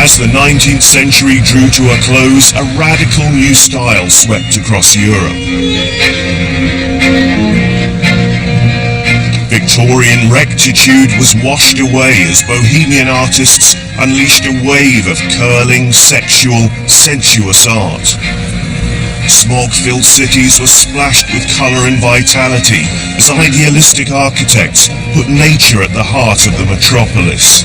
As the 19th century drew to a close, a radical new style swept across Europe. Victorian rectitude was washed away as bohemian artists unleashed a wave of curling, sexual, sensuous art. Smog-filled cities were splashed with colour and vitality as idealistic architects put nature at the heart of the metropolis.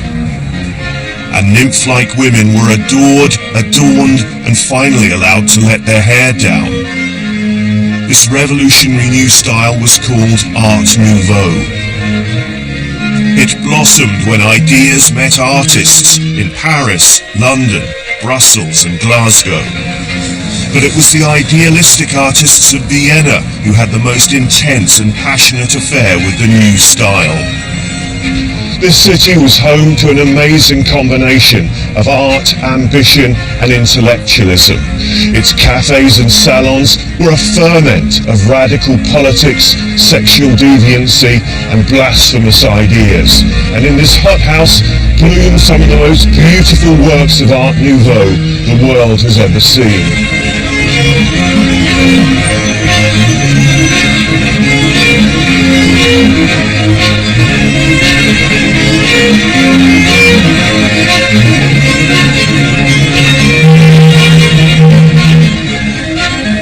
And nymph-like women were adored, adorned, and finally allowed to let their hair down. This revolutionary new style was called Art Nouveau. It blossomed when ideas met artists in Paris, London, Brussels, and Glasgow. But it was the idealistic artists of Vienna who had the most intense and passionate affair with the new style. This city was home to an amazing combination of art, ambition, and intellectualism. Its cafes and salons were a ferment of radical politics, sexual deviancy, and blasphemous ideas. And in this hothouse bloomed some of the most beautiful works of Art Nouveau the world has ever seen.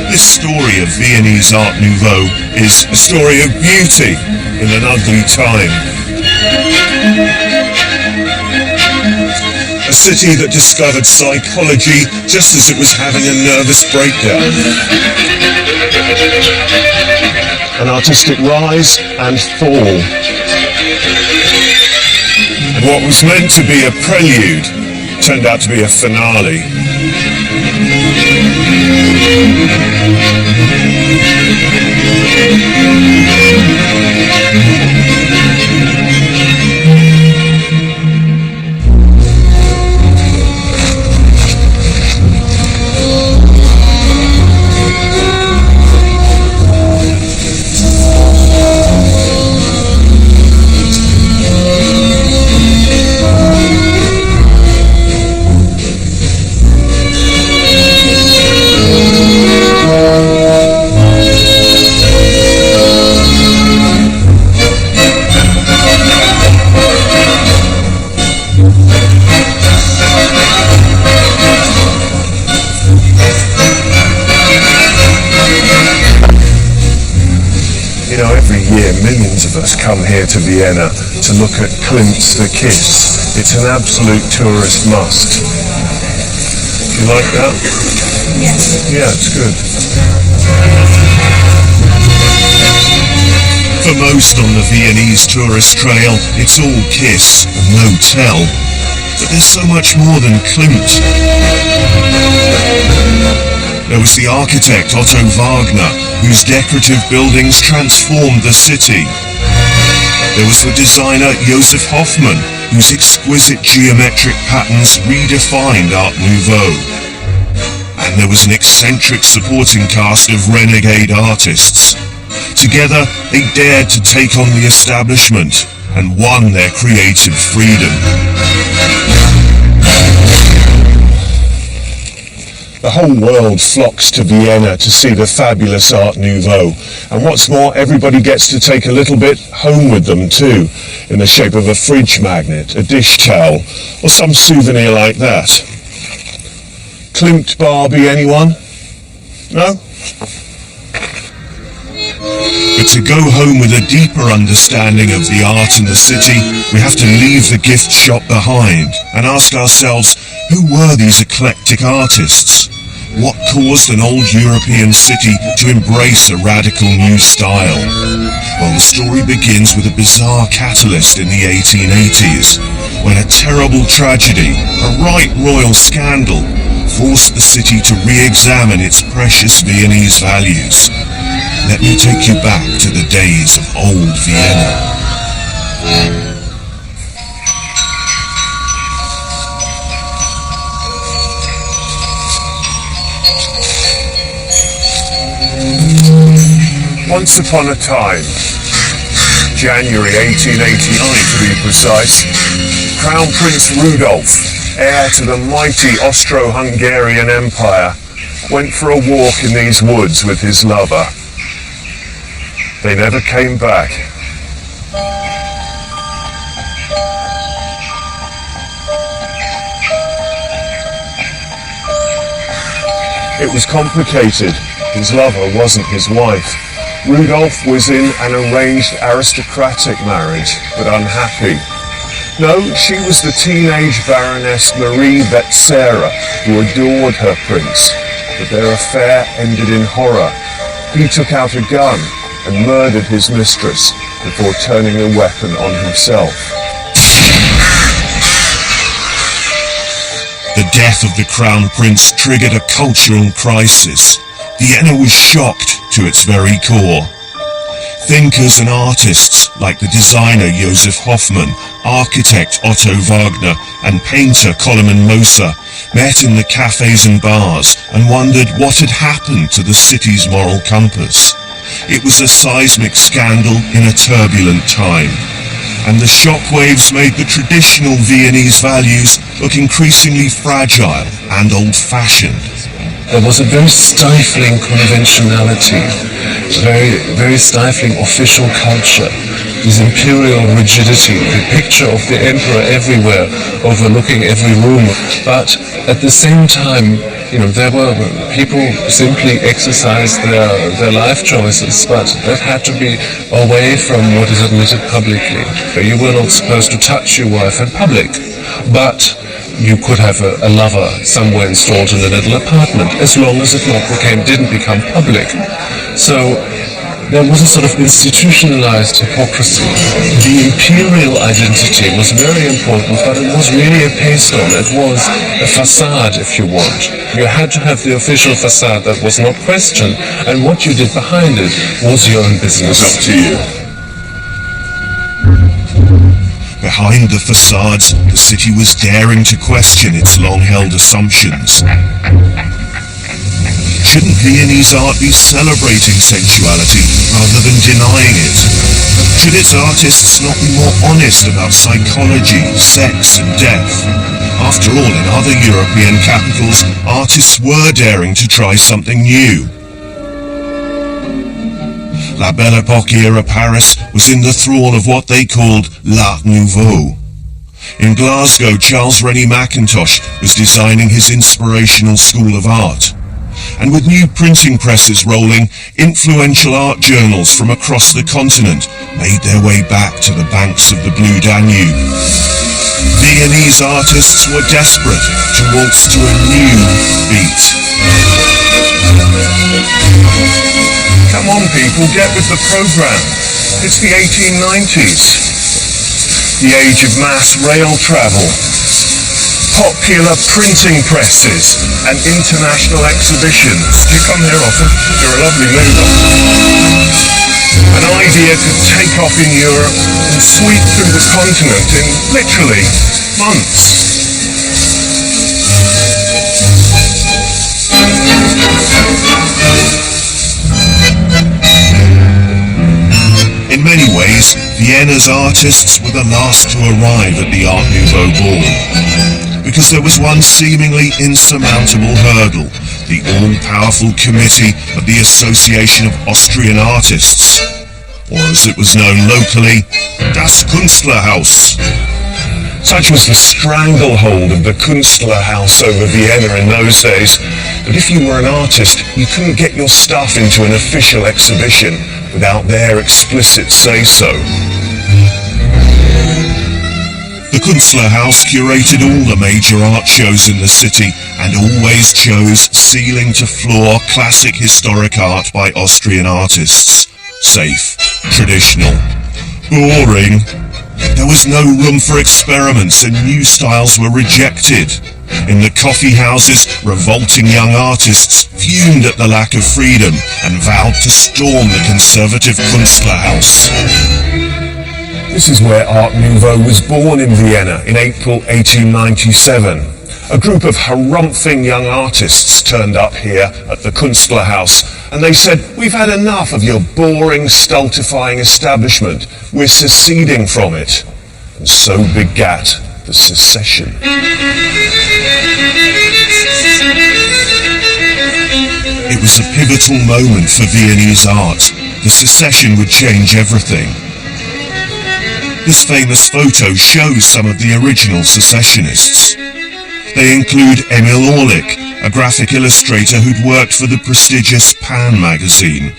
This story of Viennese Art Nouveau is a story of beauty in an ugly time. A city that discovered psychology just as it was having a nervous breakdown. An artistic rise and fall. And what was meant to be a prelude turned out to be a finale. You know, every year millions of us come here to Vienna to look at Klimt's The Kiss. It's an absolute tourist must. You like that? Yes. Yeah, it's good. For most on the Viennese tourist trail, it's all kiss and no tell. But there's so much more than Klimt. There was the architect Otto Wagner, whose decorative buildings transformed the city. There was the designer Joseph Hoffmann, whose exquisite geometric patterns redefined Art Nouveau. And there was an eccentric supporting cast of renegade artists. Together, they dared to take on the establishment and won their creative freedom. The whole world flocks to Vienna to see the fabulous Art Nouveau. And what's more, everybody gets to take a little bit home with them too, in the shape of a fridge magnet, a dish towel, or some souvenir like that. Klimt Barbie, anyone? No? But to go home with a deeper understanding of the art and the city, we have to leave the gift shop behind and ask ourselves, who were these eclectic artists? What caused an old European city to embrace a radical new style? Well, the story begins with a bizarre catalyst in the 1880s, when a terrible tragedy, a right royal scandal, forced the city to re-examine its precious Viennese values. Let me take you back to the days of old Vienna. Once upon a time, January 1889 to be precise, Crown Prince Rudolph heir to the mighty Austro-Hungarian Empire, went for a walk in these woods with his lover. They never came back. It was complicated. His lover wasn't his wife. Rudolf was in an arranged aristocratic marriage, but unhappy. No, she was the teenage Baroness Marie Vetsera, who adored her prince, but their affair ended in horror. He took out a gun and murdered his mistress before turning the weapon on himself. The death of the Crown Prince triggered a cultural crisis. Vienna was shocked to its very core. Thinkers and artists like the designer Josef Hoffmann, architect Otto Wagner, and painter Koloman Moser met in the cafes and bars and wondered what had happened to the city's moral compass. It was a seismic scandal in a turbulent time, and the shockwaves made the traditional Viennese values look increasingly fragile and old-fashioned. There was a very stifling conventionality, very stifling official culture, this imperial rigidity, the picture of the emperor everywhere, overlooking every room. But at the same time, there were people simply exercised their life choices, but that had to be away from what is admitted publicly. You were not supposed to touch your wife in public, but you could have a lover somewhere installed in a little apartment, as long as it didn't become public. So there was a sort of institutionalized hypocrisy. The imperial identity was very important, but it was really a paste on. It was a facade, if you want. You had to have the official facade that was not questioned, and what you did behind it was your own business. Up to you. Behind the facades, the city was daring to question its long-held assumptions. Shouldn't Viennese art be celebrating sensuality rather than denying it? Should its artists not be more honest about psychology, sex and death? After all, in other European capitals, artists were daring to try something new. La Belle Époque era Paris was in the thrall of what they called L'Art Nouveau. In Glasgow, Charles Rennie Mackintosh was designing his inspirational school of art. And with new printing presses rolling, influential art journals from across the continent made their way back to the banks of the Blue Danube. Viennese artists were desperate to waltz to a new beat. Come on, people, get with the program. It's the 1890s. The age of mass rail travel, popular printing presses, and international exhibitions. Do you come here often? You're a lovely mover. An idea could take off in Europe and sweep through the continent in literally months. In many ways, Vienna's artists were the last to arrive at the Art Nouveau ball, because there was one seemingly insurmountable hurdle, the all-powerful committee of the Association of Austrian Artists, or as it was known locally, Das Künstlerhaus. Such was the stranglehold of the Künstlerhaus over Vienna in those days that if you were an artist, you couldn't get your stuff into an official exhibition without their explicit say-so. The Künstlerhaus curated all the major art shows in the city and always chose ceiling-to-floor classic historic art by Austrian artists. Safe, traditional, boring. There was no room for experiments and new styles were rejected. In the coffee houses, revolting young artists fumed at the lack of freedom and vowed to storm the conservative Künstlerhaus. This is where Art Nouveau was born in Vienna in April 1897. A group of harumphing young artists turned up here at the Künstlerhaus and they said, "We've had enough of your boring, stultifying establishment. We're seceding from it." And so begat the secession. It was a pivotal moment for Viennese art. The secession would change everything. This famous photo shows some of the original secessionists. They include Emil Orlik, a graphic illustrator who'd worked for the prestigious Pan magazine.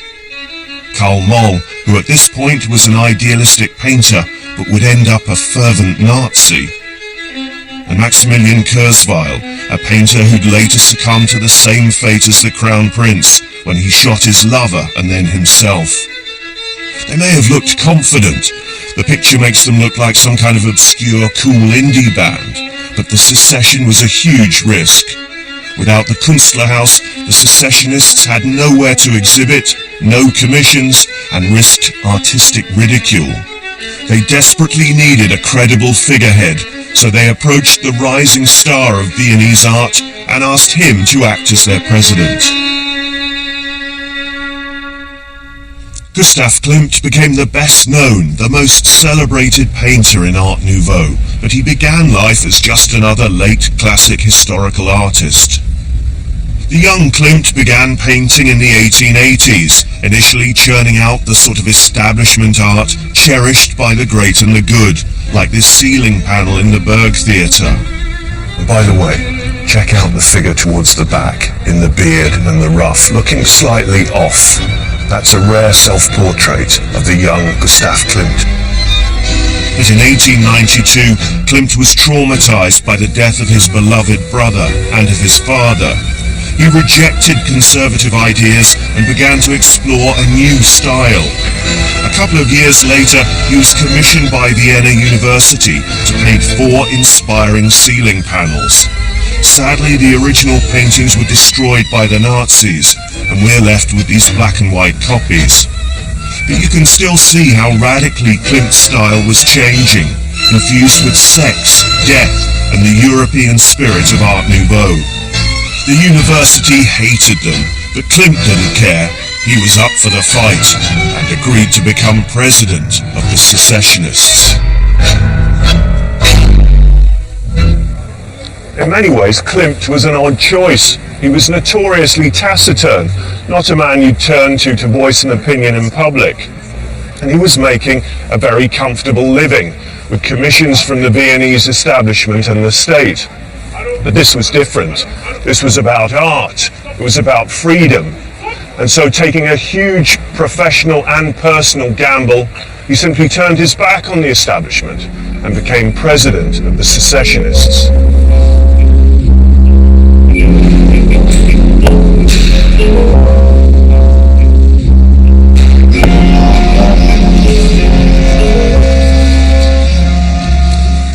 Karl Moll, who at this point was an idealistic painter but would end up a fervent Nazi. And Maximilian Kurzweil, a painter who'd later succumb to the same fate as the Crown Prince when he shot his lover and then himself. They may have looked confident. The picture makes them look like some kind of obscure, cool indie band, but the secession was a huge risk. Without the Künstlerhaus, the secessionists had nowhere to exhibit, no commissions, and risked artistic ridicule. They desperately needed a credible figurehead, so they approached the rising star of Viennese art and asked him to act as their president. Gustav Klimt became the best known, the most celebrated painter in Art Nouveau, but he began life as just another late classic historical artist. The young Klimt began painting in the 1880s, initially churning out the sort of establishment art cherished by the great and the good, like this ceiling panel in the Berg Theatre. And by the way, check out the figure towards the back, in the beard and the ruff, looking slightly off. That's a rare self-portrait of the young Gustav Klimt. But in 1892, Klimt was traumatized by the death of his beloved brother and of his father. He rejected conservative ideas and began to explore a new style. A couple of years later, he was commissioned by Vienna University to paint 4 inspiring ceiling panels. Sadly, the original paintings were destroyed by the Nazis, and we're left with these black and white copies. But you can still see how radically Klimt's style was changing, infused with sex, death, and the European spirit of Art Nouveau. The university hated them, but Klimt didn't care. He was up for the fight, and agreed to become president of the secessionists. In many ways, Klimt was an odd choice. He was notoriously taciturn, not a man you'd turn to voice an opinion in public. And he was making a very comfortable living, with commissions from the Viennese establishment and the state. But this was different. This was about art. It was about freedom. And so, taking a huge professional and personal gamble, he simply turned his back on the establishment and became president of the secessionists.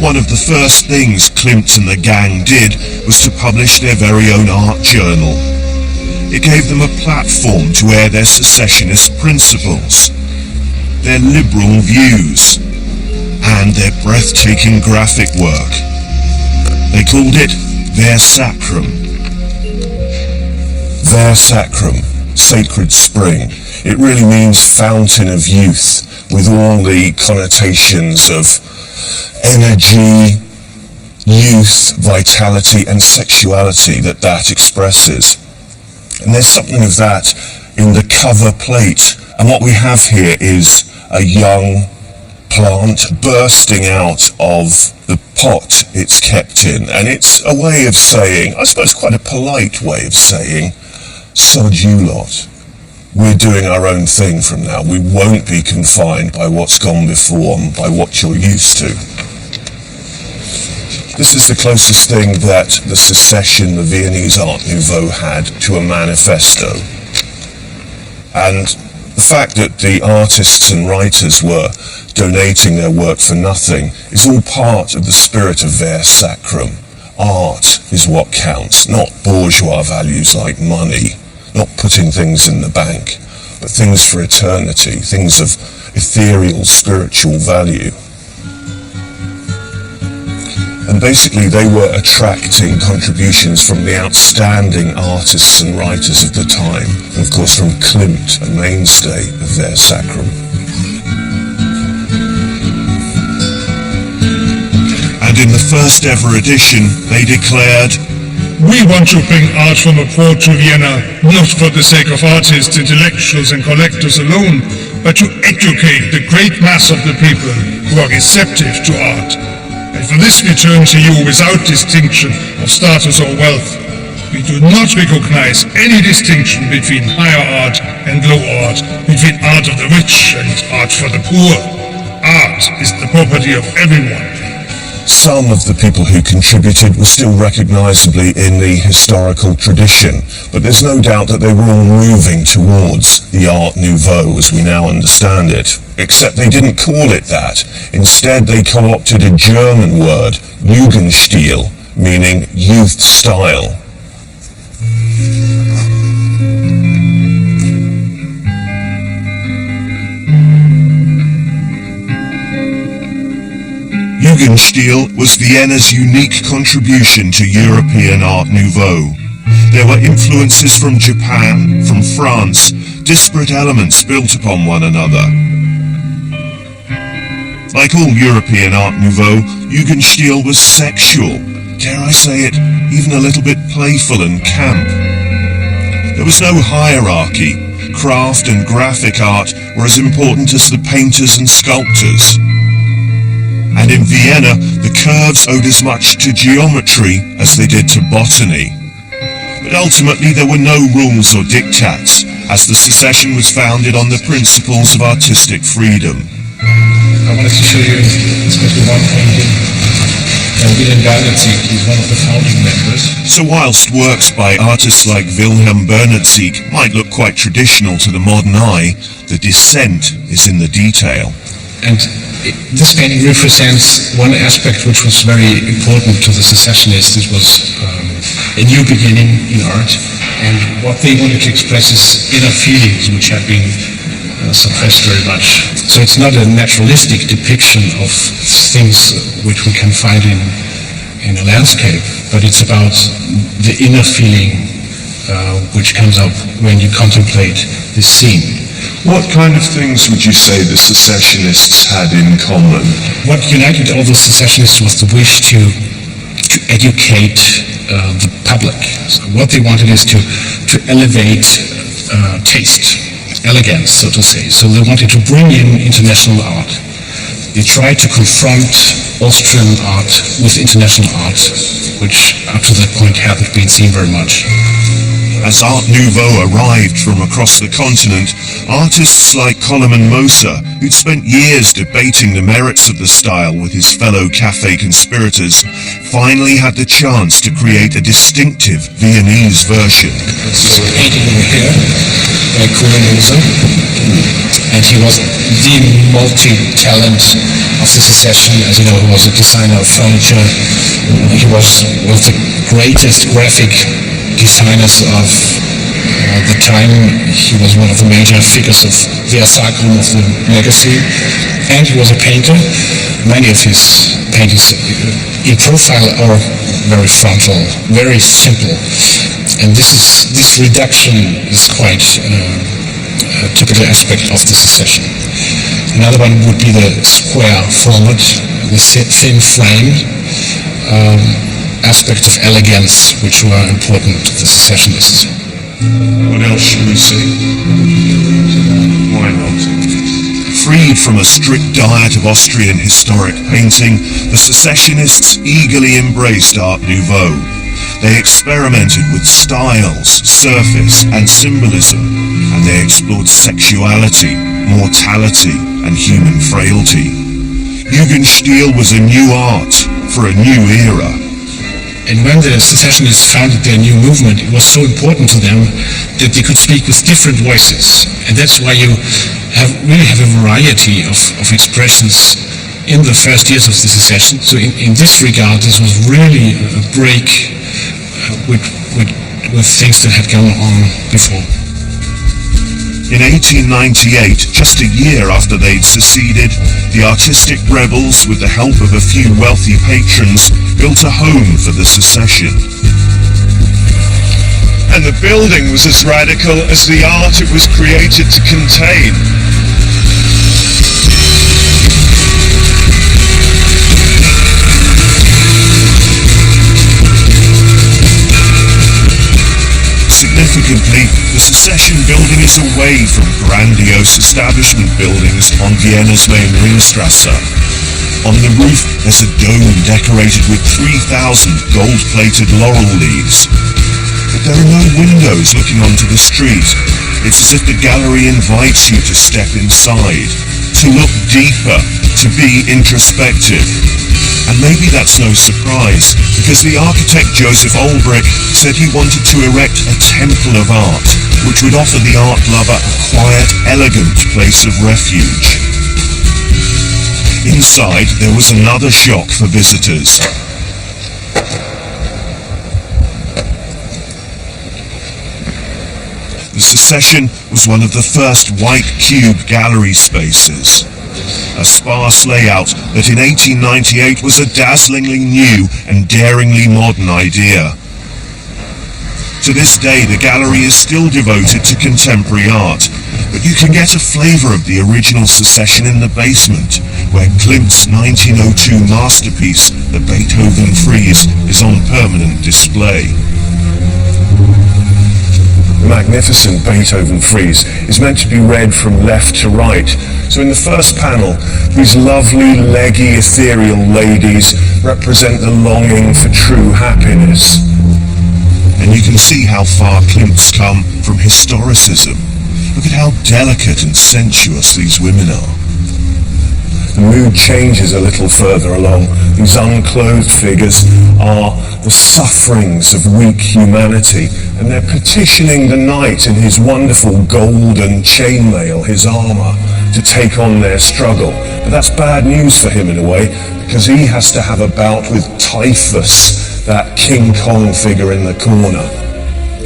One of the first things Klimt and the gang did was to publish their very own art journal. It gave them a platform to air their secessionist principles, their liberal views, and their breathtaking graphic work. They called it Ver Sacrum. Ver Sacrum, sacred spring. It really means fountain of youth, with all the connotations of energy, youth, vitality, and sexuality that expresses. And there's something of that in the cover plate. And what we have here is a young plant bursting out of the pot it's kept in. And it's a way of saying, I suppose quite a polite way of saying, sod you lot. We're doing our own thing from now. We won't be confined by what's gone before and by what you're used to. This is the closest thing that the secession, the Viennese Art Nouveau, had to a manifesto. And the fact that the artists and writers were donating their work for nothing is all part of the spirit of Ver Sacrum. Art is what counts, not bourgeois values like money, not putting things in the bank, but things for eternity, things of ethereal spiritual value. And basically they were attracting contributions from the outstanding artists and writers of the time, and of course from Klimt, a mainstay of Ver Sacrum. And in the first ever edition they declared, "We want to bring art from abroad to Vienna, not for the sake of artists, intellectuals and collectors alone, but to educate the great mass of the people who are receptive to art. And for this we turn to you without distinction of status or wealth. We do not recognize any distinction between higher art and low art, between art of the rich and art for the poor. Art is the property of everyone." Some of the people who contributed were still recognisably in the historical tradition, but there's no doubt that they were all moving towards the Art Nouveau as we now understand it. Except they didn't call it that. Instead they co-opted a German word, Jugendstil, meaning youth style. Jugendstil was Vienna's unique contribution to European Art Nouveau. There were influences from Japan, from France, disparate elements built upon one another. Like all European Art Nouveau, Jugendstil was sexual, dare I say it, even a little bit playful and camp. There was no hierarchy. Craft and graphic art were as important as the painters and sculptors. And in Vienna, the curves owed as much to geometry as they did to botany. But ultimately there were no rules or diktats, as the secession was founded on the principles of artistic freedom. I wanted to show you especially one painting. Wilhelm Bernatzik, he's one of the founding members. So whilst works by artists like Wilhelm Bernatzik might look quite traditional to the modern eye, the descent is in the detail. And this painting represents one aspect which was very important to the secessionists. It was a new beginning in art, and what they wanted to express is inner feelings which had been suppressed very much. So it's not a naturalistic depiction of things which we can find in a landscape, but it's about the inner feeling which comes up when you contemplate this scene. What kind of things would you say the secessionists had in common? What united all the secessionists was the wish to educate the public. So what they wanted is to elevate taste, elegance, so to say. So they wanted to bring in international art. They tried to confront Austrian art with international art, which up to that point hadn't been seen very much. As Art Nouveau arrived from across the continent, artists like Koloman Moser, who'd spent years debating the merits of the style with his fellow cafe conspirators, finally had the chance to create a distinctive Viennese version. This is a painting over here by Koloman Moser, and he was the multi-talent of the secession. As you know, he was a designer of furniture. He was one of the greatest graphic designers of the time. He was one of the major figures of the Asacrum of the legacy, and he was a painter. Many of his paintings in profile are very frontal, very simple, and this reduction is quite a typical aspect of the secession. Another one would be the square format, the thin frame, aspect of elegance which were important to the secessionists. What else should we see? Why not? Freed from a strict diet of Austrian historic painting, the secessionists eagerly embraced Art Nouveau. They experimented with styles, surface and symbolism, and they explored sexuality, mortality and human frailty. Jugendstil was a new art for a new era. And when the secessionists founded their new movement, it was so important to them that they could speak with different voices. And that's why you really have a variety of expressions in the first years of the secession. So in this regard, this was really a break with things that had gone on before. In 1898, just a year after they'd seceded, the artistic rebels, with the help of a few wealthy patrons, built a home for the secession. And the building was as radical as the art it was created to contain. Significantly, the Secession building is away from grandiose establishment buildings on Vienna's main Ringstrasse. On the roof, there's a dome decorated with 3,000 gold-plated laurel leaves. But there are no windows looking onto the street. It's as if the gallery invites you to step inside, to look deeper, to be introspective. And maybe that's no surprise, because the architect Joseph Olbrich said he wanted to erect a temple of art, which would offer the art lover a quiet, elegant place of refuge. Inside, there was another shock for visitors. The Secession was one of the first white cube gallery spaces. A sparse layout that in 1898 was a dazzlingly new and daringly modern idea. To this day, the gallery is still devoted to contemporary art, but you can get a flavour of the original Secession in the basement, where Klimt's 1902 masterpiece, the Beethoven Frieze, is on permanent display. The magnificent Beethoven Frieze is meant to be read from left to right. So in the first panel, these lovely, leggy, ethereal ladies represent the longing for true happiness. And you can see how far Klimt's come from historicism. Look at how delicate and sensuous these women are. The mood changes a little further along. These unclothed figures are the sufferings of weak humanity, and they're petitioning the knight in his wonderful golden chainmail, his armour, to take on their struggle. But that's bad news for him in a way, because he has to have a bout with Typhus, that King Kong figure in the corner.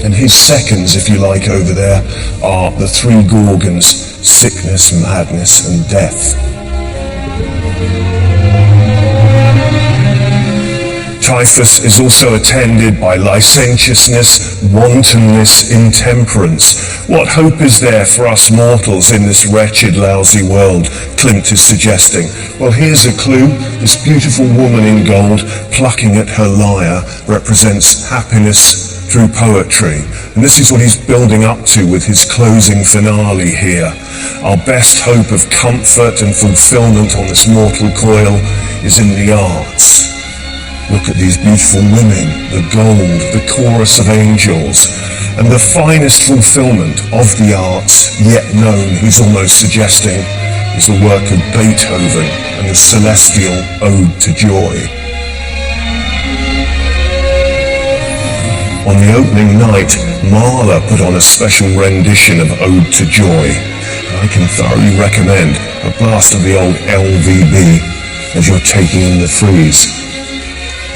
And his seconds, if you like, over there are the three Gorgons: sickness, madness, and death. Typhus is also attended by licentiousness, wantonness, intemperance. What hope is there for us mortals in this wretched, lousy world, Klimt is suggesting? Well, here's a clue. This beautiful woman in gold, plucking at her lyre, represents happiness through poetry. And this is what he's building up to with his closing finale here. Our best hope of comfort and fulfillment on this mortal coil is in the arts. Look at these beautiful women, the gold, the chorus of angels, and the finest fulfillment of the arts yet known, he's almost suggesting, is the work of Beethoven and the celestial Ode to Joy. On the opening night, Mahler put on a special rendition of Ode to Joy. I can thoroughly recommend a blast of the old LVB as you're taking in the frieze.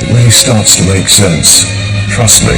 It really starts to make sense. Trust me.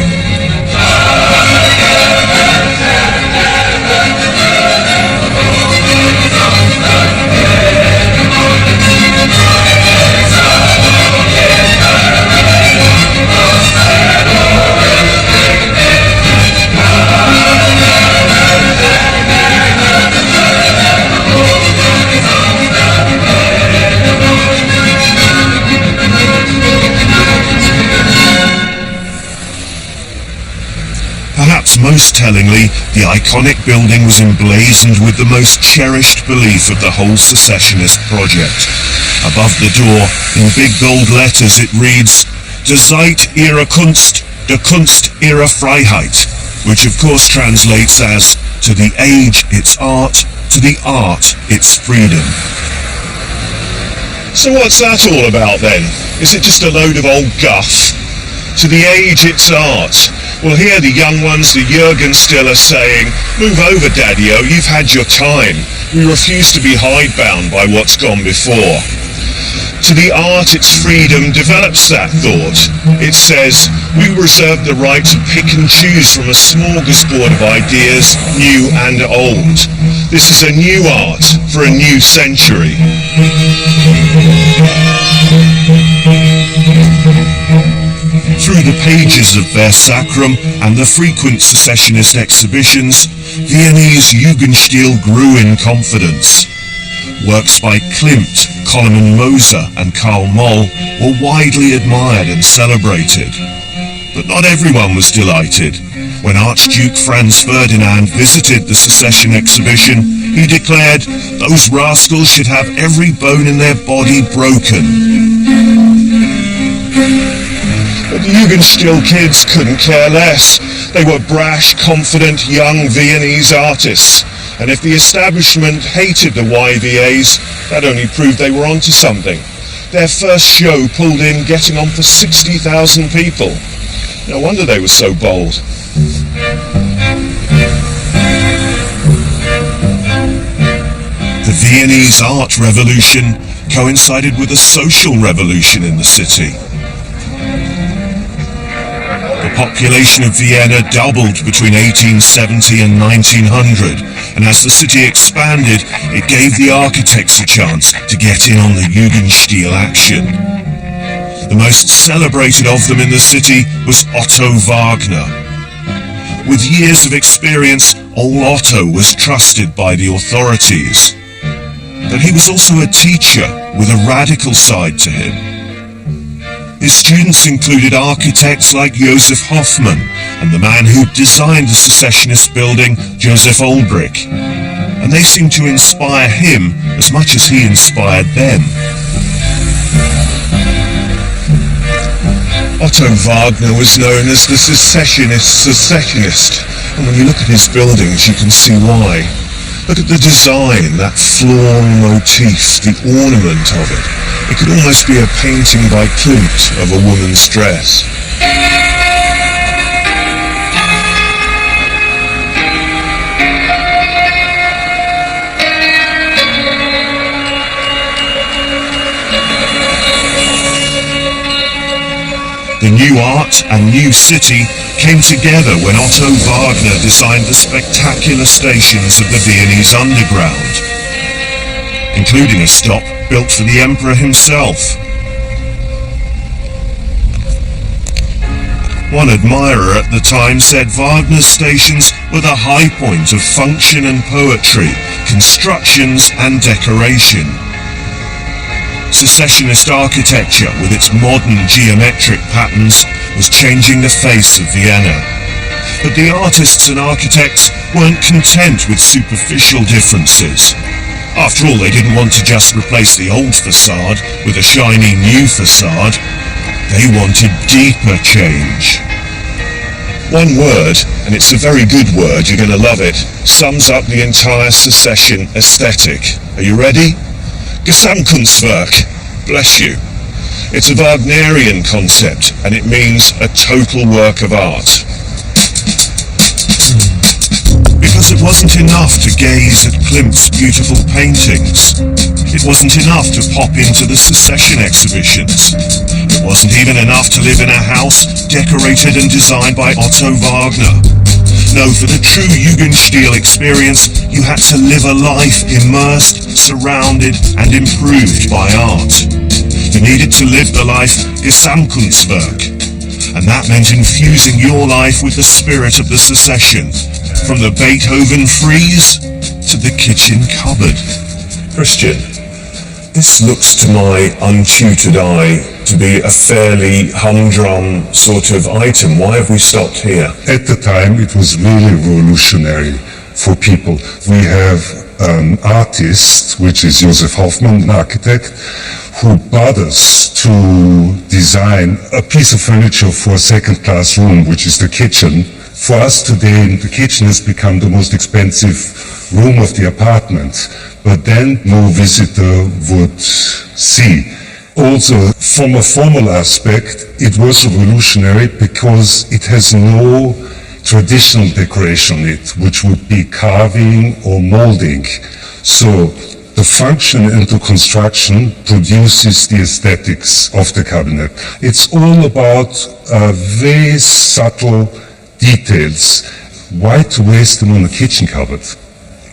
Most tellingly, the iconic building was emblazoned with the most cherished belief of the whole secessionist project. Above the door, in big gold letters, it reads, "De Zeit ihrer Kunst, de Kunst ihrer Freiheit," which of course translates as, "To the age its art, to the art its freedom." So what's that all about then? Is it just a load of old guff? To the age its art. Well, here the young ones, the Jurgens still are saying, "Move over, Daddy-o, you've had your time. We refuse to be hidebound by what's gone before." To the art its freedom develops that thought. It says, "We reserve the right to pick and choose from a smorgasbord of ideas, new and old. This is a new art for a new century." Through the pages of Ver Sacrum and the frequent secessionist exhibitions, Viennese Jugendstil grew in confidence. Works by Klimt, Koloman Moser and Karl Moll were widely admired and celebrated. But not everyone was delighted. When Archduke Franz Ferdinand visited the secession exhibition, he declared those rascals should have every bone in their body broken. But the Jugendstil kids couldn't care less. They were brash, confident, young Viennese artists. And if the establishment hated the YVAs, that only proved they were onto something. Their first show pulled in getting on for 60,000 people. No wonder they were so bold. The Viennese art revolution coincided with a social revolution in the city. The population of Vienna doubled between 1870 and 1900, and as the city expanded, it gave the architects a chance to get in on the Jugendstil action. The most celebrated of them in the city was Otto Wagner. With years of experience, old Otto was trusted by the authorities. But he was also a teacher with a radical side to him. His students included architects like Joseph Hoffmann and the man who designed the secessionist building, Joseph Olbrich. And they seemed to inspire him as much as he inspired them. Otto Wagner was known as the secessionist, and when you look at his buildings you can see why. Look at the design, that floral motif, the ornament of it. It could almost be a painting by Klimt of a woman's dress. The new art and new city came together when Otto Wagner designed the spectacular stations of the Viennese underground, including a stop built for the emperor himself. One admirer at the time said Wagner's stations were the high point of function and poetry, constructions and decoration. Secessionist architecture, with its modern geometric patterns, was changing the face of Vienna. But the artists and architects weren't content with superficial differences. After all, they didn't want to just replace the old facade with a shiny new facade. They wanted deeper change. One word, and it's a very good word, you're going to love it, sums up the entire secession aesthetic. Are you ready? Gesamtkunstwerk. Bless you. It's a Wagnerian concept, and it means a total work of art. Because it wasn't enough to gaze at Klimt's beautiful paintings. It wasn't enough to pop into the secession exhibitions. It wasn't even enough to live in a house decorated and designed by Otto Wagner. No, for the true Jugendstil experience, you had to live a life immersed, surrounded and improved by art. You needed to live the life Gesamtkunstwerk, and that meant infusing your life with the spirit of the secession, from the Beethoven frieze to the kitchen cupboard. Christian, this looks to my untutored eye to be a fairly humdrum sort of item. Why have we stopped here? At the time, it was really revolutionary for people. We have an artist, which is Joseph Hoffmann, an architect, who bothers to design a piece of furniture for a second-class room, which is the kitchen. For us today, the kitchen has become the most expensive room of the apartment. But then no visitor would see. Also, from a formal aspect, it was revolutionary because it has no traditional decoration in it, which would be carving or molding. So the function and the construction produces the aesthetics of the cabinet. It's all about very subtle details. Why to waste them on a kitchen cupboard?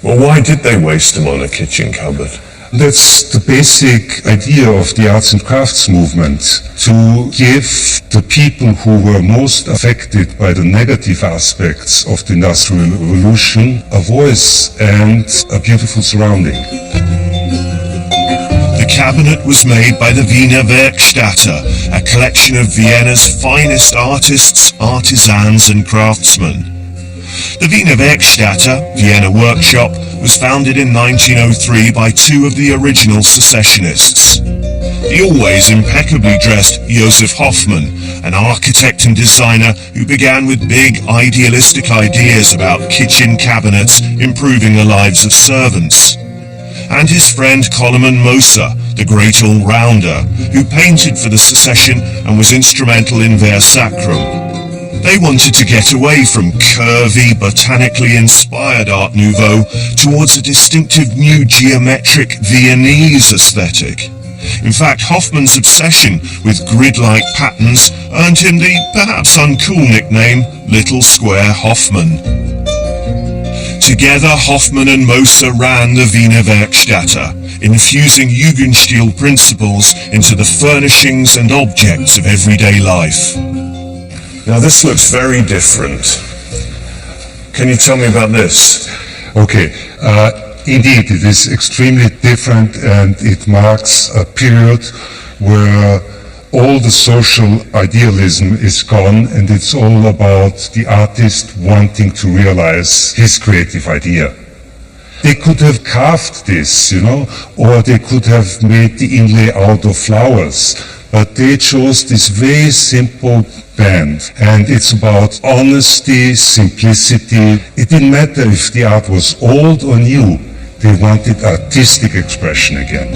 Well, why did they waste them on a kitchen cupboard? That's the basic idea of the arts and crafts movement, to give the people who were most affected by the negative aspects of the Industrial Revolution a voice and a beautiful surrounding. The cabinet was made by the Wiener Werkstätte, a collection of Vienna's finest artists, artisans and craftsmen. The Wiener Werkstätte, Vienna workshop, was founded in 1903 by two of the original secessionists. The always impeccably dressed Joseph Hoffmann, an architect and designer who began with big idealistic ideas about kitchen cabinets improving the lives of servants, and his friend Koloman Moser, the great all-rounder, who painted for the secession and was instrumental in Ver Sacrum. They wanted to get away from curvy, botanically inspired Art Nouveau towards a distinctive new geometric Viennese aesthetic. In fact, Hoffmann's obsession with grid-like patterns earned him the perhaps uncool nickname Little Square Hoffmann. Together, Hoffmann and Moser ran the Wiener Werkstätte, infusing Jugendstil principles into the furnishings and objects of everyday life. Now this looks very different. Can you tell me about this? Okay, indeed it is extremely different, and it marks a period where all the social idealism is gone, and it's all about the artist wanting to realize his creative idea. They could have carved this, or they could have made the inlay out of flowers, but they chose this very simple band, and it's about honesty, simplicity. It didn't matter if the art was old or new, they wanted artistic expression again.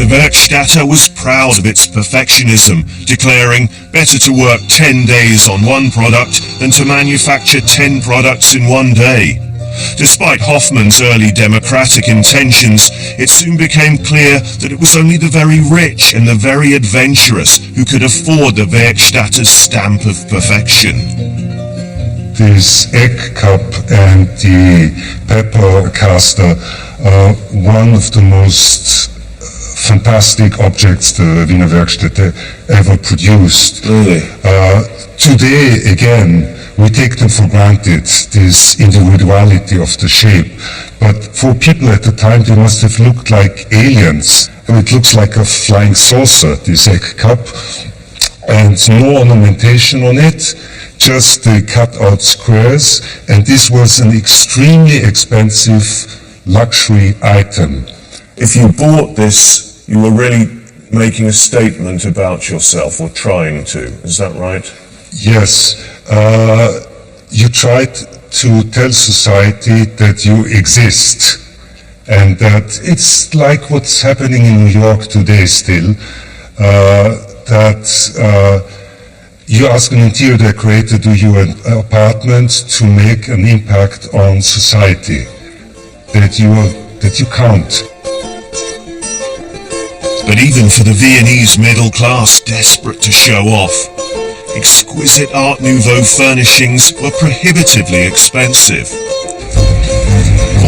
The Werkstätte was proud of its perfectionism, declaring better to work 10 days on one product than to manufacture 10 products in one day. Despite Hoffmann's early democratic intentions, it soon became clear that it was only the very rich and the very adventurous who could afford the Werkstätte's stamp of perfection. This egg cup and the pepper caster are one of the most fantastic objects the Wiener Werkstätte ever produced. Really? Today, again, we take them for granted, this individuality of the shape. But for people at the time, they must have looked like aliens. And it looks like a flying saucer, this egg cup. And no ornamentation on it, just the cut-out squares. And this was an extremely expensive luxury item. If you bought this, you were really making a statement about yourself, or trying to. Is that right? Yes. You tried to tell society that you exist, and that it's like what's happening in New York today still, that you ask an interior decorator to do your apartment to make an impact on society, that you count. But even for the Viennese middle class desperate to show off, exquisite Art Nouveau furnishings were prohibitively expensive.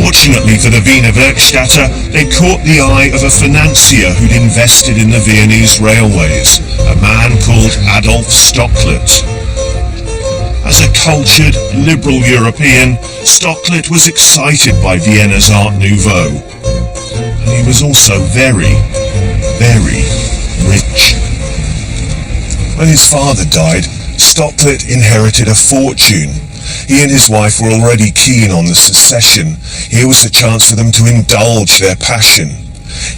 Fortunately for the Wiener Werkstätte, they caught the eye of a financier who'd invested in the Viennese railways, a man called Adolf Stocklet. As a cultured, liberal European, Stocklet was excited by Vienna's Art Nouveau. And he was also very, very rich. When his father died, Stocklet inherited a fortune. He and his wife were already keen on the secession. Here was a chance for them to indulge their passion.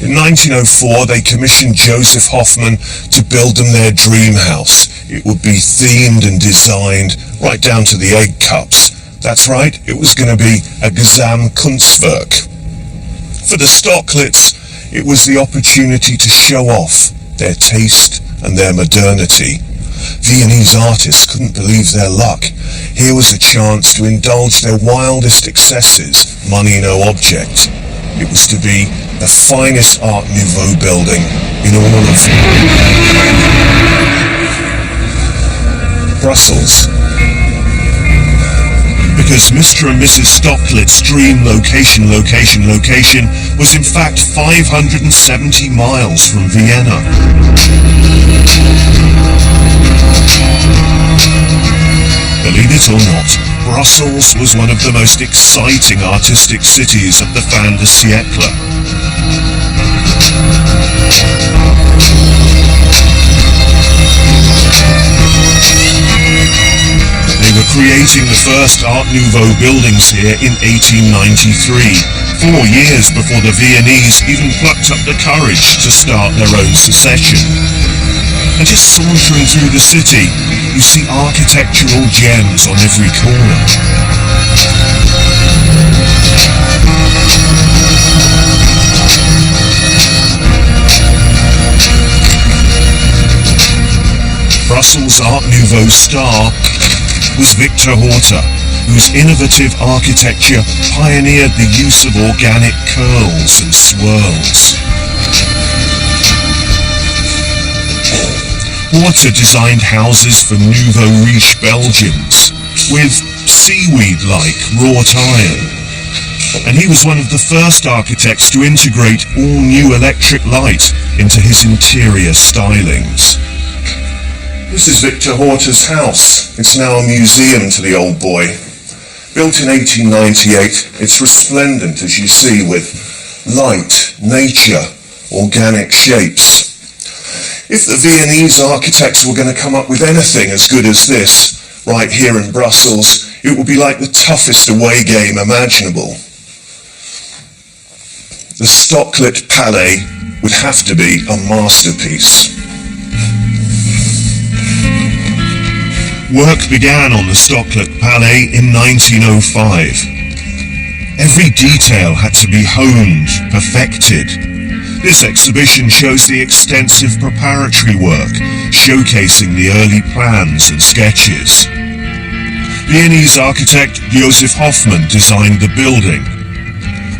In 1904, they commissioned Joseph Hoffmann to build them their dream house. It would be themed and designed right down to the egg cups. That's right, it was going to be a Gesamtkunstwerk. For the Stocklets, it was the opportunity to show off their taste and their modernity. Viennese artists couldn't believe their luck. Here was a chance to indulge their wildest excesses, money no object. It was to be the finest Art Nouveau building in all of Brussels. Because Mr. and Mrs. Stocklet's dream location was in fact 570 miles from Vienna. Believe it or not, Brussels was one of the most exciting artistic cities of the fin de siècle. creating the first Art Nouveau buildings here in 1893, 4 years before the Viennese even plucked up the courage to start their own secession. And just sauntering through the city, you see architectural gems on every corner. Brussels' Art Nouveau star was Victor Horta, whose innovative architecture pioneered the use of organic curls and swirls. Horta designed houses for Nouveau Riche Belgians with seaweed-like wrought iron. And he was one of the first architects to integrate all new electric light into his interior stylings. This is Victor Horta's house. It's now a museum to the old boy. Built in 1898, it's resplendent, as you see, with light, nature, organic shapes. If the Viennese architects were going to come up with anything as good as this, right here in Brussels, it would be like the toughest away game imaginable. The stocklit Palais would have to be a masterpiece. Work began on the Stocklet Palais in 1905. Every detail had to be honed, perfected. This exhibition shows the extensive preparatory work, showcasing the early plans and sketches. Viennese architect Joseph Hoffmann designed the building,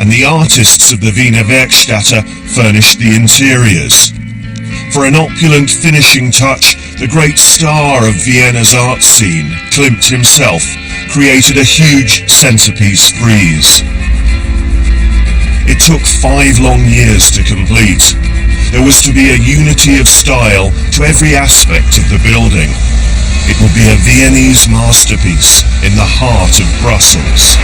and the artists of the Wiener Werkstätte furnished the interiors. For an opulent finishing touch, the great star of Vienna's art scene, Klimt himself, created a huge centerpiece frieze. It took 5 long years to complete. There was to be a unity of style to every aspect of the building. It would be a Viennese masterpiece in the heart of Brussels.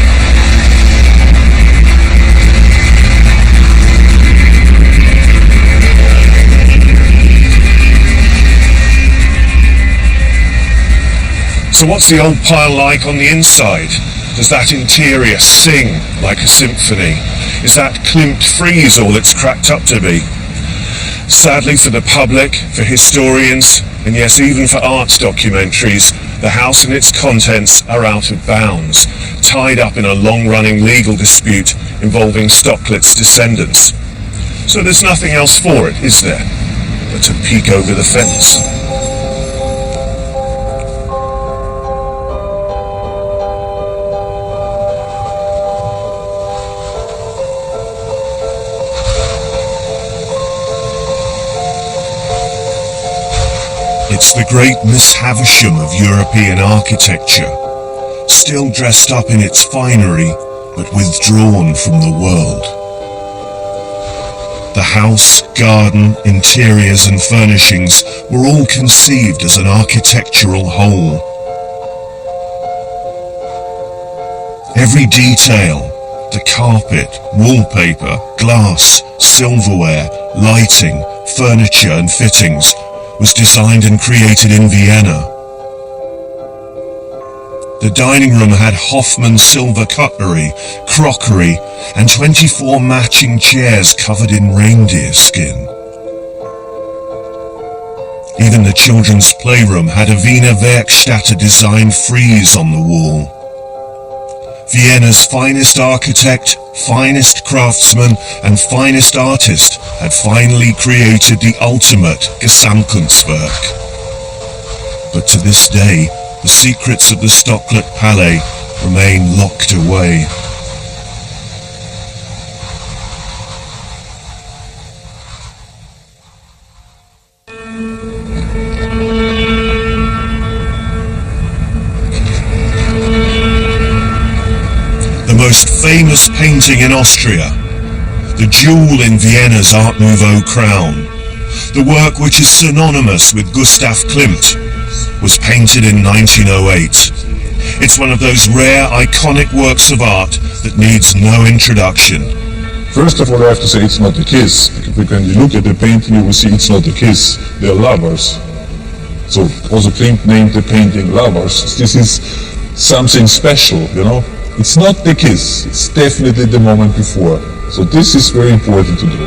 So what's the old pile like on the inside? Does that interior sing like a symphony? Is that Klimt frieze all it's cracked up to be? Sadly for the public, for historians, and yes, even for arts documentaries, the house and its contents are out of bounds, tied up in a long-running legal dispute involving Stocklet's descendants. So there's nothing else for it, is there, but to peek over the fence. It's the great Miss Havisham of European architecture, still dressed up in its finery, but withdrawn from the world. The house, garden, interiors and furnishings were all conceived as an architectural whole. Every detail, the carpet, wallpaper, glass, silverware, lighting, furniture and fittings, was designed and created in Vienna. The dining room had Hoffmann silver cutlery, crockery, and 24 matching chairs covered in reindeer skin. Even the children's playroom had a Wiener Werkstätte design frieze on the wall. Vienna's finest architect, finest craftsman, and finest artist had finally created the ultimate Gesamtkunstwerk. But to this day, the secrets of the Stocklet Palais remain locked away. The most famous painting in Austria, the jewel in Vienna's Art Nouveau crown, the work which is synonymous with Gustav Klimt, was painted in 1908. It's one of those rare, iconic works of art that needs no introduction. First of all, I have to say it's not a kiss. When you look at the painting, you will see it's not a kiss. They're lovers. So also Klimt named the painting Lovers. This is something special, you know. It's not the kiss, it's definitely the moment before. So this is very important to do.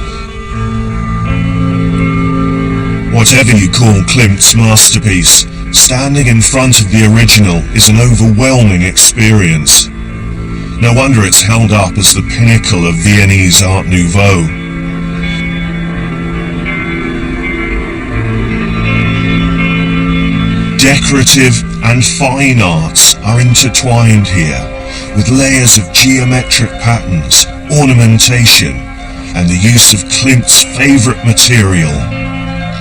Whatever you call Klimt's masterpiece, standing in front of the original is an overwhelming experience. No wonder it's held up as the pinnacle of Viennese Art Nouveau. Decorative and fine arts are intertwined here, with layers of geometric patterns, ornamentation, and the use of Klimt's favourite material,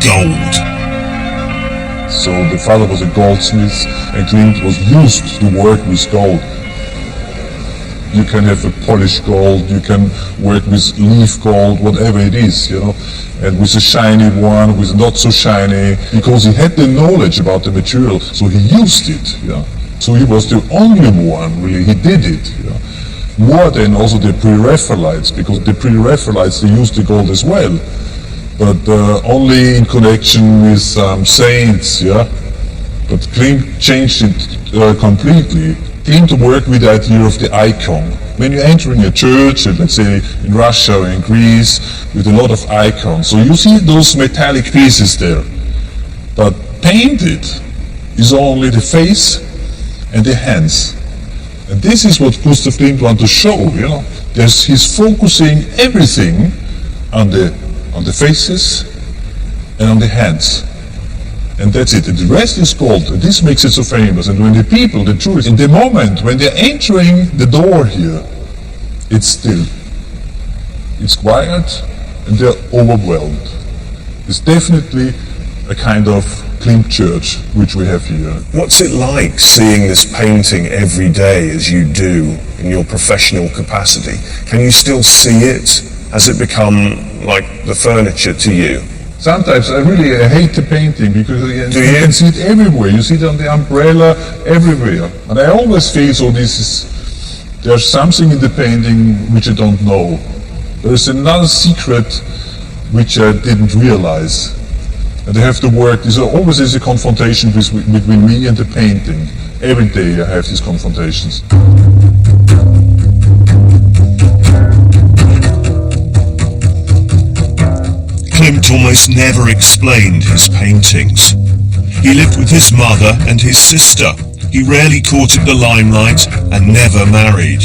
gold. So the father was a goldsmith, and Klimt was used to work with gold. You can have a polished gold, you can work with leaf gold, whatever it is, you know, and with a shiny one, with not so shiny, because he had the knowledge about the material, so he used it, yeah. So he was the only one, really, he did it, yeah. More than also the Pre-Raphaelites, because the Pre-Raphaelites, they used the gold as well, but only in connection with saints, yeah. But Klimt changed it completely. Klimt worked with the idea of the icon. When you're entering a church, let's say in Russia or in Greece, with a lot of icons, so you see those metallic pieces there. But painted is only the face and the hands. And this is what Gustav Klimt wanted to show, you know. He's focusing everything on the faces and on the hands. And that's it. The rest is gold. This makes it so famous. And when the people, the tourists, in the moment when they're entering the door here, it's still. It's quiet and they're overwhelmed. It's definitely a kind of Klimt church which we have here. What's it like seeing this painting every day as you do in your professional capacity? Can you still see it? Has it become like the furniture to you? Sometimes I hate the painting because you can see it everywhere. You see it on the umbrella, everywhere. And I always feel so there's something in the painting which I don't know. There's another secret which I didn't realize. And I have to work. There's always a confrontation between me and the painting. Every day I have these confrontations. Klimt almost never explained his paintings. He lived with his mother and his sister. He rarely courted the limelight and never married.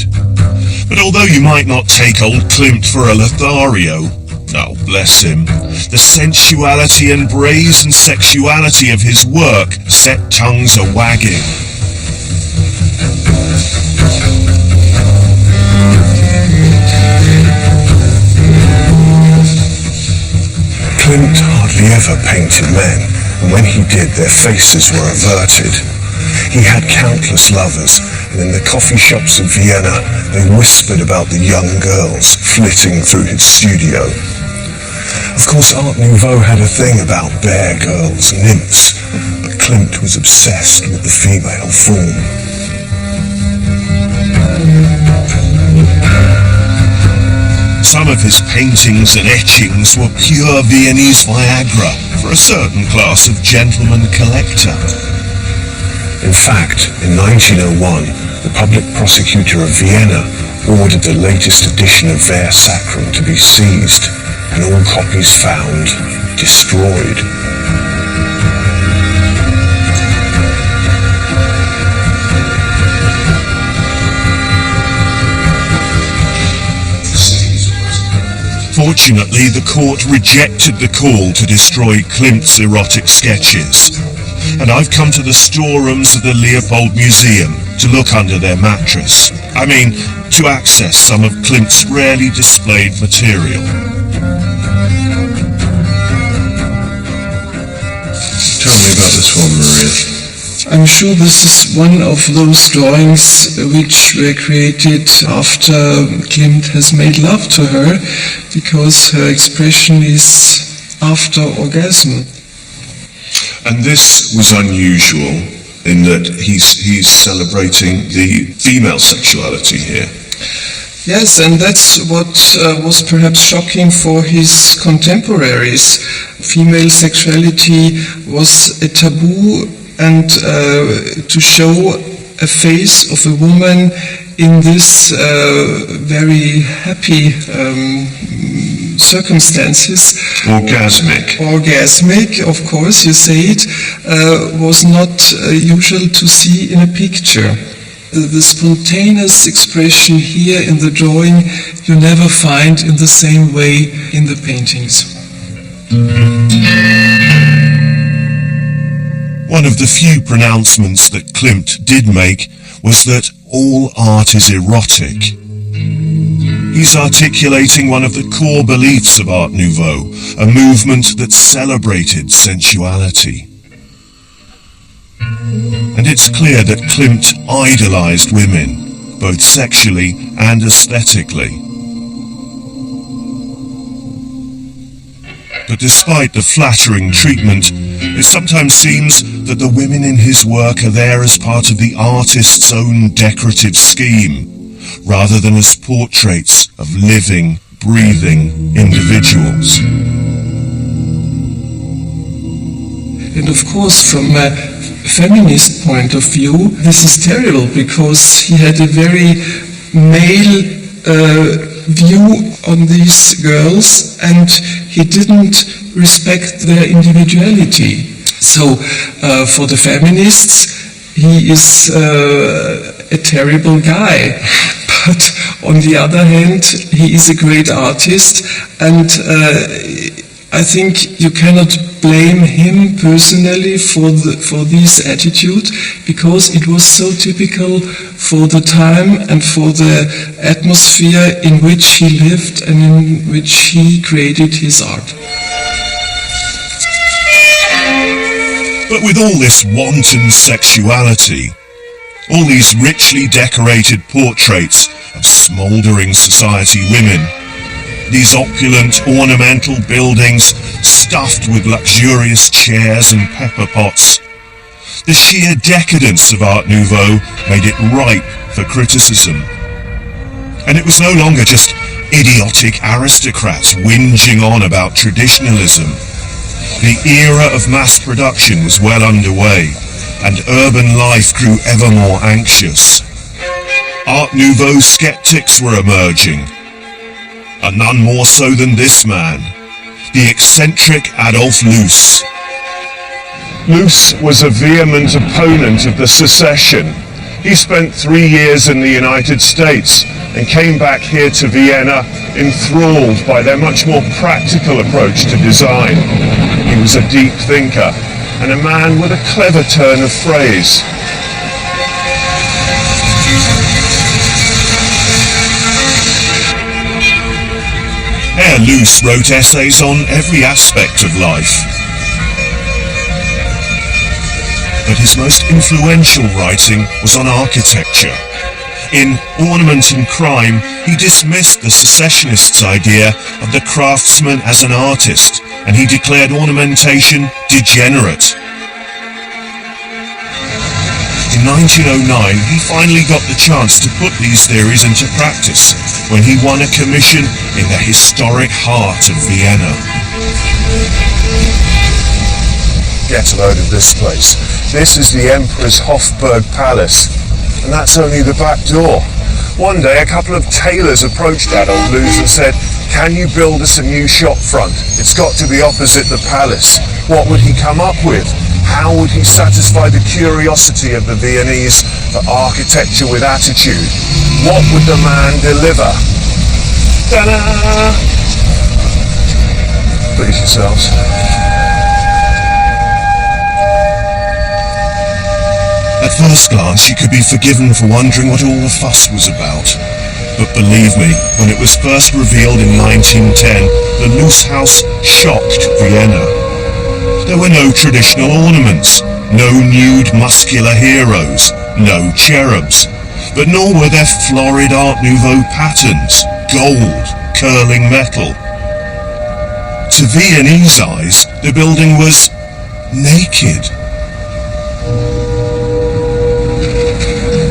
But although you might not take old Klimt for a Lothario, oh bless him, the sensuality and brazen sexuality of his work set tongues a-wagging. Klimt hardly ever painted men, and when he did, their faces were averted. He had countless lovers, and in the coffee shops of Vienna, they whispered about the young girls flitting through his studio. Of course, Art Nouveau had a thing about bear girls, nymphs, but Klimt was obsessed with the female form. Some of his paintings and etchings were pure Viennese Viagra for a certain class of gentleman collector. In fact, in 1901, the public prosecutor of Vienna ordered the latest edition of Ver Sacrum to be seized, and all copies found destroyed. Fortunately, the court rejected the call to destroy Klimt's erotic sketches, and I've come to the storerooms of the Leopold Museum to look under their mattress. I mean, to access some of Klimt's rarely displayed material. Tell me about this one, Maria. I'm sure this is one of those drawings which were created after Klimt has made love to her, because her expression is after orgasm. And this was unusual in that he's celebrating the female sexuality here. Yes, and that's what was perhaps shocking for his contemporaries. Female sexuality was a taboo, and to show a face of a woman in this very happy circumstances. Orgasmic, of course, you say it, was not usual to see in a picture. The spontaneous expression here in the drawing you never find in the same way in the paintings. One of the few pronouncements that Klimt did make was that all art is erotic. He's articulating one of the core beliefs of Art Nouveau, a movement that celebrated sensuality. And it's clear that Klimt idolized women, both sexually and aesthetically. But despite the flattering treatment, it sometimes seems that the women in his work are there as part of the artist's own decorative scheme, rather than as portraits of living, breathing individuals. And of course, from a feminist point of view, this is terrible, because he had a very male view on these girls, and he didn't respect their individuality. So for the feminists, he is a terrible guy. But on the other hand, he is a great artist, and I think you cannot blame him personally for this attitude, because it was so typical for the time and for the atmosphere in which he lived and in which he created his art. But with all this wanton sexuality, all these richly decorated portraits of smouldering society women, these opulent ornamental buildings stuffed with luxurious chairs and pepper pots, the sheer decadence of Art Nouveau made it ripe for criticism. And it was no longer just idiotic aristocrats whinging on about traditionalism. The era of mass production was well underway, and urban life grew ever more anxious. Art Nouveau skeptics were emerging, and none more so than this man, the eccentric Adolf Loos. Loos was a vehement opponent of the secession. He spent 3 years in the United States and came back here to Vienna enthralled by their much more practical approach to design. He was a deep thinker and a man with a clever turn of phrase. Herr Loos wrote essays on every aspect of life. But his most influential writing was on architecture. In Ornament and Crime, he dismissed the secessionists' idea of the craftsman as an artist, and he declared ornamentation degenerate. In 1909, he finally got the chance to put these theories into practice when he won a commission in the historic heart of Vienna. Get a load of this place. This is the Emperor's Hofburg Palace, and that's only the back door. One day a couple of tailors approached Adolf Loos and said, "Can you build us a new shop front? It's got to be opposite the palace." What would he come up with? How would he satisfy the curiosity of the Viennese for architecture with attitude? What would the man deliver? Ta-da! Please yourselves. At first glance, you could be forgiven for wondering what all the fuss was about. But believe me, when it was first revealed in 1910, the Loos house shocked Vienna. There were no traditional ornaments, no nude muscular heroes, no cherubs, but nor were there florid Art Nouveau patterns, gold, curling metal. To Viennese eyes, the building was naked.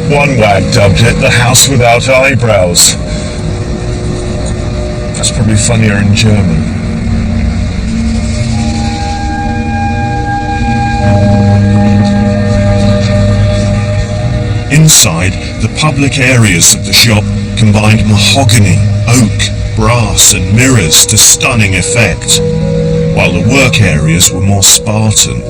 One wag dubbed it the house without eyebrows. That's probably funnier in German. In inside, the public areas of the shop combined mahogany, oak, brass and mirrors to stunning effect, while the work areas were more Spartan.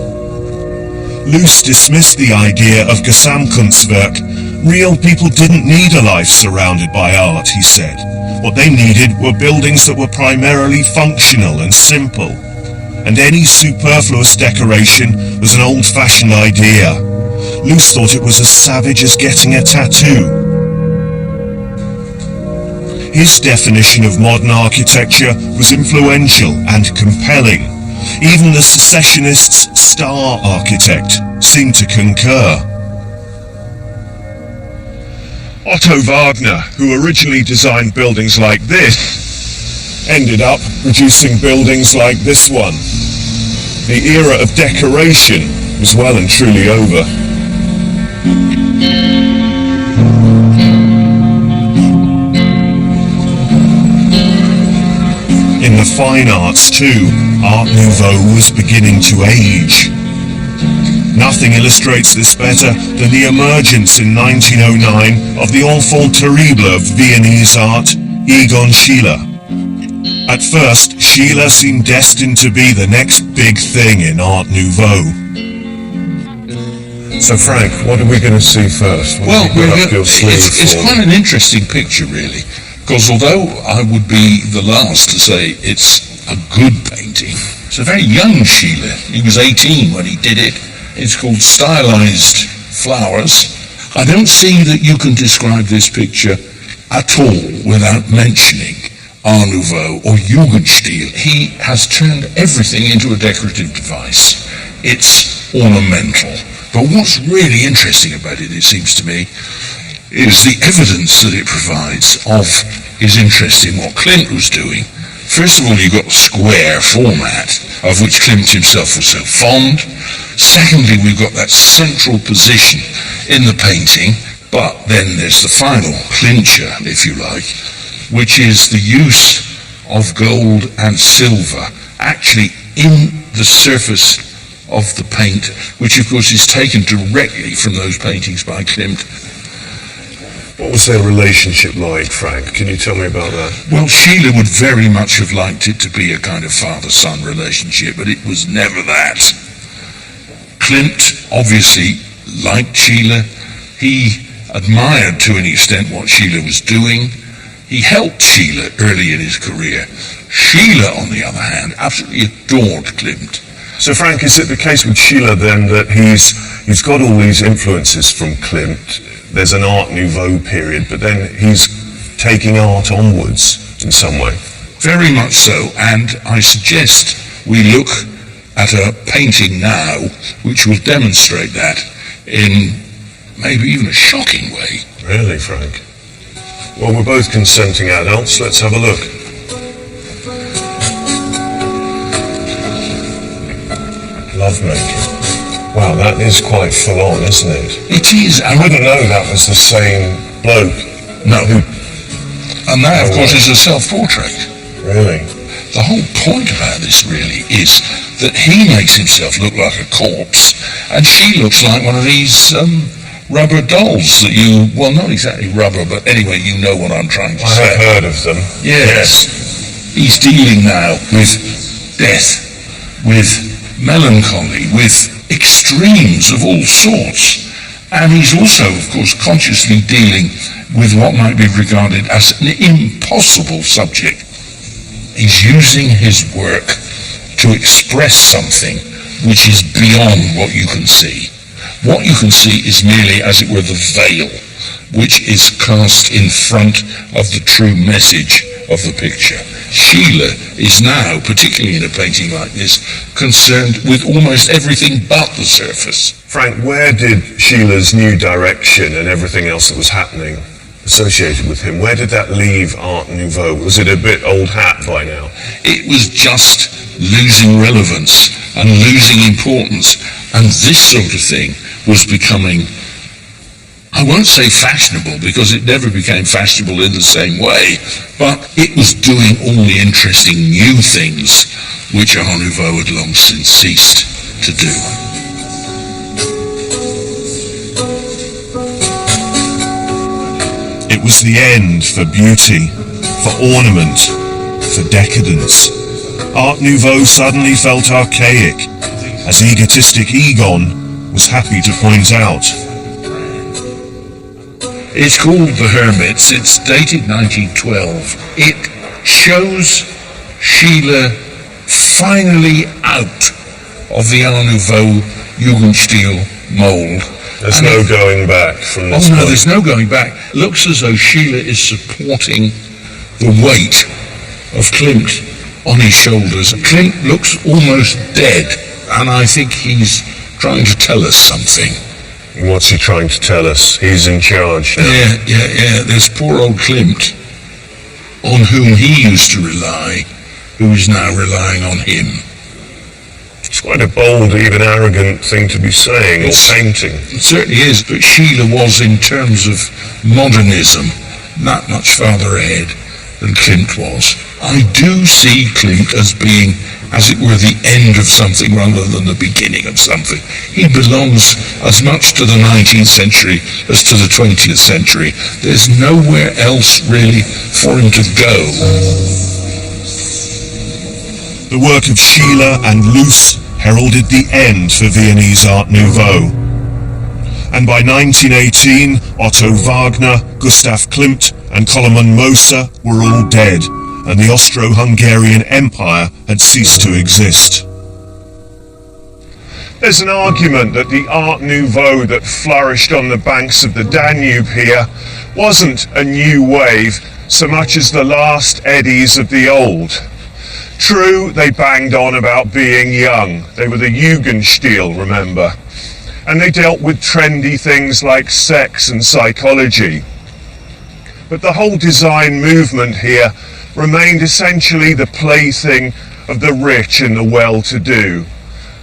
Loos dismissed the idea of Gesamtkunstwerk. Real people didn't need a life surrounded by art, he said. What they needed were buildings that were primarily functional and simple. And any superfluous decoration was an old-fashioned idea. Loos thought it was as savage as getting a tattoo. His definition of modern architecture was influential and compelling. Even the secessionists' star architect seemed to concur. Otto Wagner, who originally designed buildings like this, ended up producing buildings like this one. The era of decoration was well and truly over. In the fine arts too, Art Nouveau was beginning to age. Nothing illustrates this better than the emergence in 1909 of the enfant terrible of Viennese art, Egon Schiele. At first, Schiele seemed destined to be the next big thing in Art Nouveau. So Frank, what are we going to see first? Well, it's quite an interesting picture, really, because although I would be the last to say it's a good painting, it's a very young Schiele. He was 18 when he did it. It's called Stylized Flowers. I don't see that you can describe this picture at all without mentioning Art Nouveau or Jugendstil. He has turned everything into a decorative device. It's ornamental. But what's really interesting about it seems to me, is the evidence that it provides of his interest in what Klimt was doing. First of all, you've got the square format, of which Klimt himself was so fond. Secondly, we've got that central position in the painting, but then there's the final clincher, if you like, which is the use of gold and silver actually in the surface of the paint, which of course is taken directly from those paintings by Klimt. What was their relationship like, Frank? Can you tell me about that? Well, Schiele would very much have liked it to be a kind of father-son relationship, but it was never that. Klimt obviously liked Schiele. He admired to an extent what Schiele was doing. He helped Schiele early in his career. Schiele, on the other hand, absolutely adored Klimt. So Frank, is it the case with Schiele then that he's got all these influences from Klimt? There's an Art Nouveau period, but then he's taking art onwards in some way. Very much so, and I suggest we look at a painting now which will demonstrate that in maybe even a shocking way. Really, Frank? Well, we're both consenting adults. Let's have a look. Lovemaking. Wow, that is quite full on, isn't it? It is. I wouldn't know that was the same bloke. No. And that, of course, is a self-portrait. Really? The whole point about this, really, is that he makes himself look like a corpse, and she looks like one of these rubber dolls that you, well, not exactly rubber, but anyway, you know what I'm trying to say. I have heard of them. Yes. He's dealing now with death, with melancholy, with extremes of all sorts. And he's also, of course, consciously dealing with what might be regarded as an impossible subject. He's using his work to express something which is beyond what you can see. What you can see is merely, as it were, the veil, which is cast in front of the true message of the picture. Schiele is now, particularly in a painting like this, concerned with almost everything but the surface. Frank, where did Schiele's new direction and everything else that was happening associated with him, where did that leave Art Nouveau? Was it a bit old hat by now? It was just losing relevance and losing importance, and this sort of thing was becoming, I won't say fashionable, because it never became fashionable in the same way, but it was doing all the interesting new things which Art Nouveau had long since ceased to do. It was the end for beauty, for ornament, for decadence. Art Nouveau suddenly felt archaic, as egotistic Egon was happy to point out. It's called The Hermits. It's dated 1912. It shows Sheila finally out of the Art Nouveau Jugendstil mould. There's no going back from this point. There's no going back. Looks as though Sheila is supporting the weight of Klimt on his shoulders. Klimt looks almost dead, and I think he's trying to tell us something. What's he trying to tell us? He's in charge now. Yeah. There's poor old Klimt, on whom he used to rely, who is now relying on him. It's quite a bold, even arrogant thing to be saying or painting. It certainly is, but Sheila was, in terms of modernism, not much farther ahead than Klimt was. I do see Klimt as being, as it were, the end of something rather than the beginning of something. He belongs as much to the 19th century as to the 20th century. There's nowhere else really for him to go. The work of Sheila and Luce heralded the end for Viennese Art Nouveau. And by 1918, Otto Wagner, Gustav Klimt and Koloman Moser were all dead, and the Austro-Hungarian Empire had ceased to exist. There's an argument that the Art Nouveau that flourished on the banks of the Danube here wasn't a new wave so much as the last eddies of the old. True, they banged on about being young. They were the Jugendstil, remember? And they dealt with trendy things like sex and psychology. But the whole design movement here remained essentially the plaything of the rich and the well-to-do.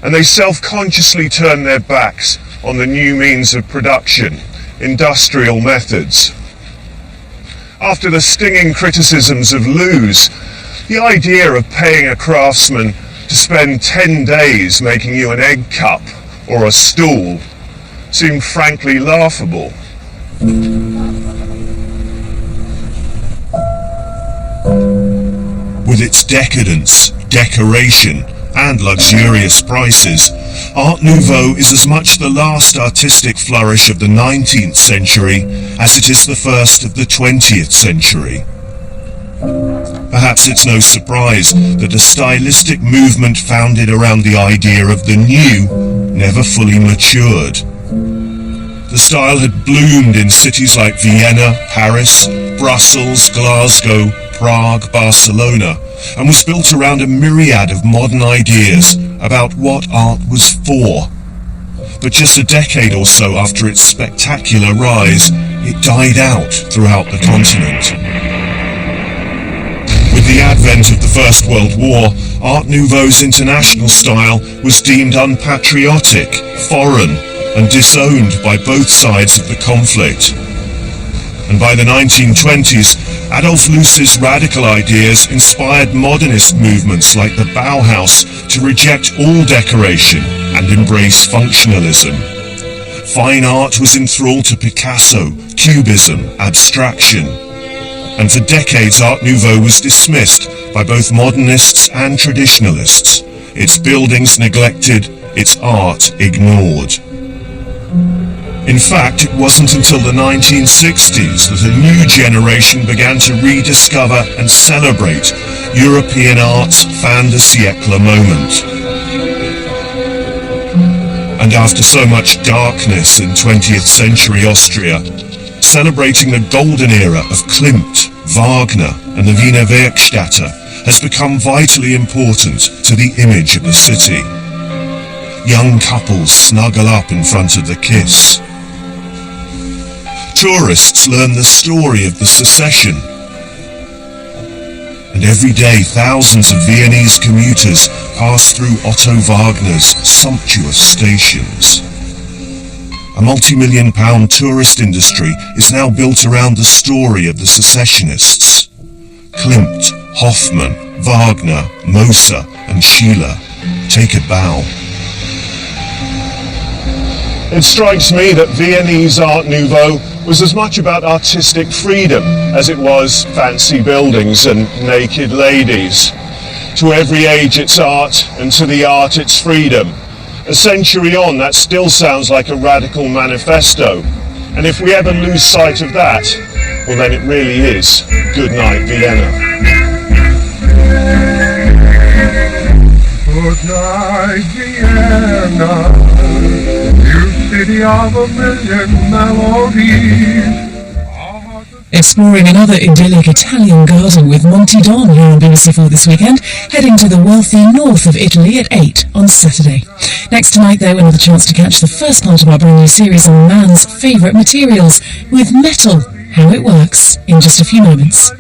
And they self-consciously turned their backs on the new means of production, industrial methods. After the stinging criticisms of Lewes, the idea of paying a craftsman to spend 10 days making you an egg cup or a stool seemed frankly laughable. With its decadence, decoration, and luxurious prices, Art Nouveau is as much the last artistic flourish of the 19th century as it is the first of the 20th century. Perhaps it's no surprise that a stylistic movement founded around the idea of the new never fully matured. The style had bloomed in cities like Vienna, Paris, Brussels, Glasgow, Prague, Barcelona, and was built around a myriad of modern ideas about what art was for. But just a decade or so after its spectacular rise, it died out throughout the continent. With the advent of the First World War, Art Nouveau's international style was deemed unpatriotic, foreign, and disowned by both sides of the conflict. And by the 1920s, Adolf Loos's radical ideas inspired modernist movements like the Bauhaus to reject all decoration and embrace functionalism. Fine art was enthralled to Picasso, Cubism, abstraction. And for decades Art Nouveau was dismissed by both modernists and traditionalists, its buildings neglected, its art ignored. In fact, it wasn't until the 1960s that a new generation began to rediscover and celebrate European art's fin de siècle moment. And after so much darkness in 20th century Austria, celebrating the golden era of Klimt, Wagner and the Wiener Werkstätte has become vitally important to the image of the city. Young couples snuggle up in front of the Kiss. Tourists learn the story of the secession. And every day thousands of Viennese commuters pass through Otto Wagner's sumptuous stations. A multi-million-pound tourist industry is now built around the story of the secessionists. Klimt, Hoffmann, Wagner, Moser and Sheila take a bow. It strikes me that Viennese Art Nouveau was as much about artistic freedom as it was fancy buildings and naked ladies. To every age its art, and to the art its freedom. A century on, that still sounds like a radical manifesto. And if we ever lose sight of that, well then it really is good night Vienna. Good night Vienna, you city of a million melodies. Exploring another idyllic Italian garden with Monty Don here on BBC4 this weekend, heading to the wealthy north of Italy at 8 on Saturday. Next tonight, though, another chance to catch the first part of our brand new series on man's favourite materials with metal, how it works, in just a few moments.